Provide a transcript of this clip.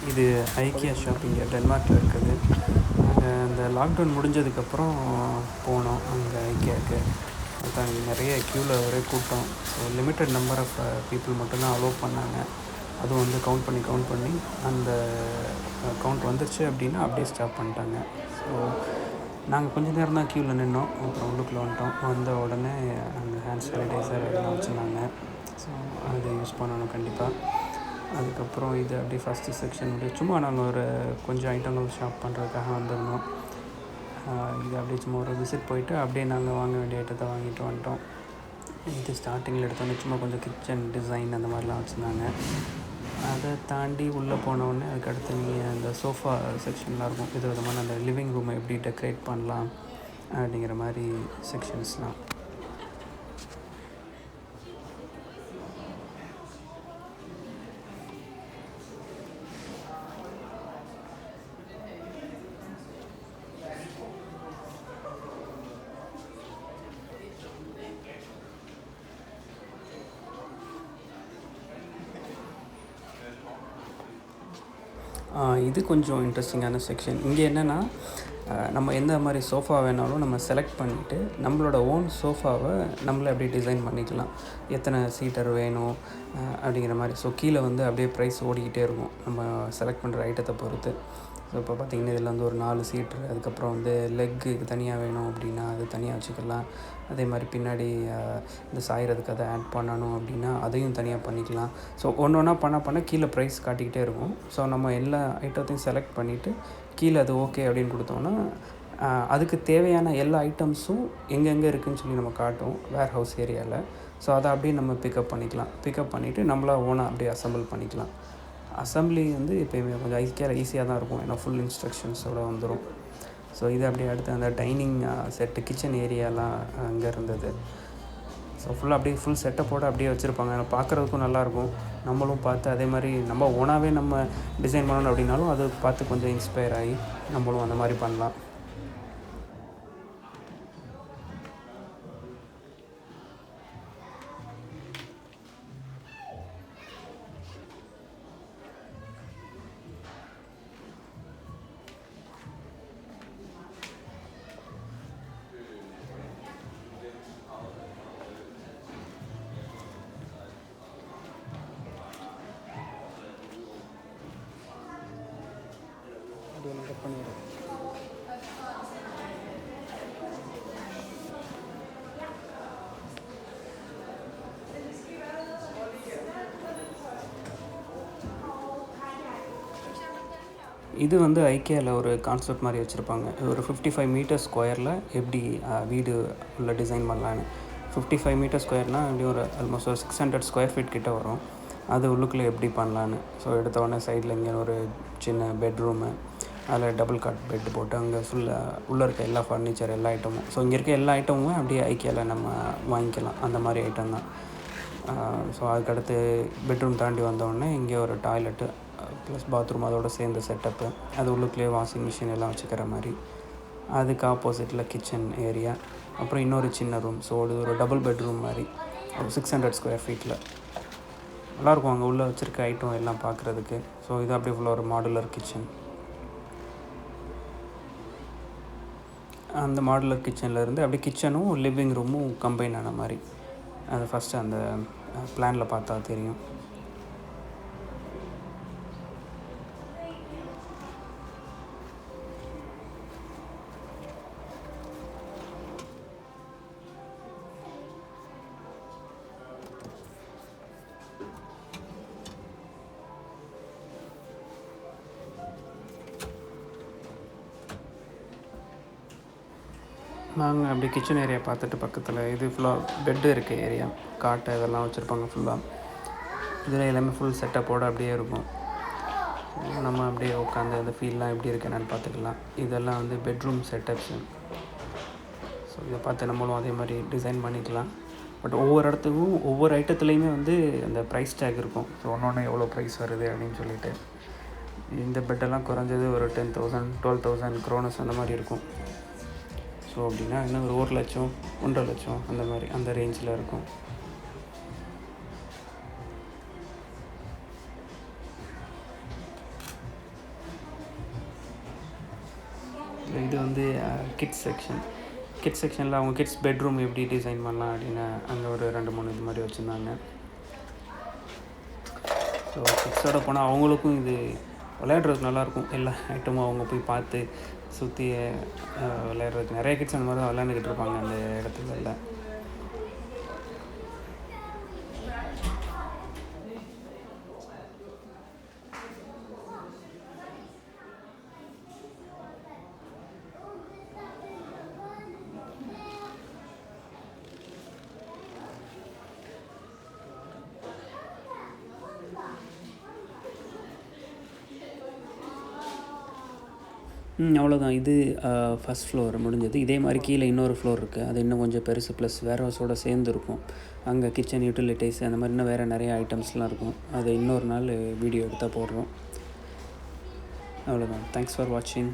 இது IKEA shop இங்கே டென்மார்க்கில் இருக்குது. அங்கே அந்த லாக்டவுன் முடிஞ்சதுக்கப்புறம் போனோம் அங்கே ஐக்கியாவுக்கு. அதான் நிறைய க்யூவில் ஒரே கூட்டம். So limited number of people மட்டும்தான் அலோவ் பண்ணாங்க. அதுவும் வந்து கவுண்ட் பண்ணி அந்த கவுண்ட் வந்துருச்சு அப்படின்னா அப்படியே ஸ்டாப் பண்ணிட்டாங்க. ஸோ நாங்கள் கொஞ்சம் நேரம் தான் க்யூவில் நின்னோம். அப்புறம் உள்ளுக்குள்ளே வந்துட்டோம். வந்த உடனே அந்த ஹேண்ட் சானிடைசர் எல்லாம் வச்சுருந்தாங்க. ஸோ அது யூஸ் பண்ணணும் கண்டிப்பாக. அதுக்கப்புறம் இது அப்படியே ஃபஸ்ட்டு செக்ஷன் சும்மா நாங்கள் ஒரு கொஞ்சம் ஐட்டங்கள் ஷாப் பண்ணுறதுக்காக வந்திருந்தோம். இது அப்படியே சும்மா ஒரு விசிட் போயிட்டு அப்படியே நாங்கள் வாங்க வேண்டிய ஐட்டத்தை வாங்கிட்டு வந்துட்டோம். இது ஸ்டார்டிங்கில் எடுத்தோன்னே சும்மா கொஞ்சம் கிச்சன் டிசைன் அந்த மாதிரிலாம் வச்சுருந்தாங்க. அதை தாண்டி உள்ளே போனோடனே அதுக்கடுத்து நீங்கள் அந்த சோஃபா செக்ஷன்லாம் இருக்கும். விதமான அந்த லிவிங் ரூமை எப்படி டெக்கரேட் பண்ணலாம் அப்படிங்கிற மாதிரி செக்ஷன்ஸ்லாம். இது கொஞ்சம் இன்ட்ரெஸ்டிங்கான செக்ஷன். இங்கே என்னென்னா நம்ம எந்த மாதிரி சோஃபா வேணாலும் நம்ம செலக்ட் பண்ணிவிட்டு நம்மளோட ஓன் சோஃபாவை நம்மளே அப்படியே டிசைன் பண்ணிக்கலாம். எத்தனை சீட்டர் வேணும் அப்படிங்கிற மாதிரி. ஸோ கீழே வந்து அப்படியே ப்ரைஸ் ஓடிக்கிட்டே இருக்கும் நம்ம செலக்ட் பண்ணுற ஐட்டத்தை பொறுத்து. ஸோ இப்போ பார்த்திங்கன்னா இதில் வந்து ஒரு 4 சீட்ரு, அதுக்கப்புறம் வந்து லெக்கு தனியாக வேணும் அப்படின்னா அது தனியாக வச்சுக்கலாம். அதே மாதிரி பின்னாடி இந்த சாயிறதுக்கு அதை ஆட் பண்ணணும் அப்படின்னா அதையும் தனியாக பண்ணிக்கலாம். ஸோ ஒன்று ஒன்றா பண்ண கீழே ப்ரைஸ் காட்டிக்கிட்டே இருக்கும். ஸோ நம்ம எல்லா ஐட்டத்தையும் செலக்ட் பண்ணிவிட்டு கீழே அது ஓகே அப்படின்னு கொடுத்தோன்னா அதுக்கு தேவையான எல்லா ஐட்டம்ஸும் எங்கெங்கே இருக்குதுன்னு சொல்லி நம்ம காட்டும் வேர் ஹவுஸ் ஏரியாவில். ஸோ அதை அப்படியே நம்ம பிக்கப் பண்ணிவிட்டு நம்மளா ஓனாக அப்படியே அசம்பிள் பண்ணிக்கலாம். அசம்பிளி வந்து எப்போயுமே கொஞ்சம் ஈஸியாக தான் இருக்கும். ஏன்னா ஃபுல் இன்ஸ்ட்ரக்ஷன்ஸோடு வந்துடும். ஸோ இது அப்படியே அடுத்து அந்த டைனிங் செட்டு கிச்சன் ஏரியாலாம் அங்கே இருந்தது. ஸோ ஃபுல்லாக அப்படியே ஃபுல் செட்டப்போடு அப்படியே வச்சுருப்பாங்க. பார்க்குறதுக்கும் நல்லாயிருக்கும். நம்மளும் பார்த்து அதே மாதிரி நம்ம ஓனாகவே நம்ம டிசைன் பண்ணணும் அப்படின்னாலும் அது பார்த்து கொஞ்சம் இன்ஸ்பயர் ஆகி நம்மளும் அந்த மாதிரி பண்ணலாம். இது வந்து ஐக்கியாவில் ஒரு கான்செப்ட் மாதிரி வச்சுருப்பாங்க. ஒரு 55 மீட்டர் ஸ்கொயரில் எப்படி வீடு உள்ள டிசைன் பண்ணலான்னு. 55 மீட்டர் ஸ்கொயர்னால் எப்படி ஒரு ஆல்மோஸ்ட் ஒரு 600 ஸ்கொயர் ஃபீட் கிட்ட வரும். அது உள்ளுக்குள்ளே எப்படி பண்ணலான்னு. ஸோ எடுத்தோடனே சைடில் இங்கே ஒரு சின்ன பெட்ரூமு, அதில் டபுள் காட் பெட்டு போட்டு அங்கே உள்ளே இருக்க எல்லா ஃபர்னிச்சர் எல்லா ஐட்டமும். ஸோ இங்கே இருக்க எல்லா ஐட்டமுமே அப்படியே ஐக்கியாவில் நம்ம வாங்கிக்கலாம். அந்த மாதிரி ஐட்டம் தான். ஸோ அதுக்கடுத்து பெட்ரூம் தாண்டி வந்தோடனே இங்கே ஒரு டாய்லெட்டு ப்ளஸ் பாத்ரூம் அதோடு சேர்ந்த செட்டப்பு. அது உள்ளுக்குள்ளேயே வாஷிங் மிஷின் எல்லாம் வச்சுக்கிற மாதிரி. அதுக்கு ஆப்போசிட்டில் கிச்சன் ஏரியா, அப்புறம் இன்னொரு சின்ன ரூம். ஸோ அது ஒரு டபுள் பெட்ரூம் மாதிரி ஒரு 600 ஸ்கொயர் ஃபீட்டில் நல்லாயிருக்கும். அங்கே உள்ளே வச்சுருக்க ஐட்டம் எல்லாம் பார்க்குறதுக்கு. ஸோ இது அப்படியே ஃபுல்லாக ஒரு மாடுலர் கிச்சன். அந்த மாடுலர் கிச்சனில் இருந்து அப்படியே கிச்சனும் லிவிங் ரூமும் கம்பைன் ஆன மாதிரி. அது ஃபஸ்ட்டு அந்த பிளானில் பார்த்தா தெரியும். நாங்கள் அப்படி கிச்சன் ஏரியா பார்த்துட்டு பக்கத்தில் இது ஃபுல்லாக பெட்டு இருக்க ஏரியா, காட்டை இதெல்லாம் வச்சுருப்பாங்க ஃபுல்லாக. இதில் எல்லாமே ஃபுல் செட்டப்போடு அப்படியே இருக்கும். நம்ம அப்படியே உட்காந்து அந்த ஃபீல்லாம் எப்படி இருக்கு என்னென்னு பார்த்துக்கலாம். இதெல்லாம் வந்து பெட்ரூம் செட்டப்ஸு. ஸோ இதை பார்த்து நம்மளும் அதே மாதிரி டிசைன் பண்ணிக்கலாம். பட் ஒவ்வொரு இடத்துக்கும் ஒவ்வொரு ஐட்டத்துலேயுமே வந்து அந்த ப்ரைஸ் டேக் இருக்கும். ஸோ ஒன்று எவ்வளோ ப்ரைஸ் வருது அப்படின்னு சொல்லிட்டு. இந்த பெட்டெல்லாம் குறைஞ்சது ஒரு 10,000 12,000 க்ரோனஸ் அந்த மாதிரி இருக்கும். ஸோ அப்படின்னா இன்னும் ஒரு 1 லட்சம் 1.5 லட்சம் அந்த மாதிரி அந்த ரேஞ்சில் இருக்கும். இது வந்து கிட்ஸ் செக்ஷன். கிட்ஸ் செக்ஷனில் அவங்க கிட்ஸ் பெட்ரூம் எப்படி டிசைன் பண்ணலாம் அப்படின்னு அங்கே ஒரு 2-3 இது மாதிரி வச்சுருந்தாங்க. ஸோ கிட்ஸோட போனால் அவங்களுக்கும் இது விளையாடுறதுக்கு நல்லாயிருக்கும். எல்லா ஐட்டமும் அவங்க போய் பார்த்து சுற்றி விளையாடுறதுக்கு நிறைய கிட்ஸ் அந்த மாதிரி தான் விளையாண்டுக்கிட்டு இருப்பாங்க அந்த இடத்துல. அவ்வளோதான். இது ஃபஸ்ட் ஃப்ளோர் முடிஞ்சது. இதே மாதிரி கீழே இன்னொரு ஃப்ளோர் இருக்குது. அது இன்னும் கொஞ்சம் பெருசு, ப்ளஸ் வேர் ஹவுஸோடு சேர்ந்து இருக்கும். அங்கே கிச்சன் யூட்டிலிட்டிஸ் அந்த மாதிரி இன்னும் வேறு நிறைய ஐட்டம்ஸ்லாம் இருக்கும். அது இன்னொரு நாள் வீடியோ எடுத்தால் போடுறோம். அவ்வளோதான். தேங்க்ஸ் ஃபார் வாட்சிங்.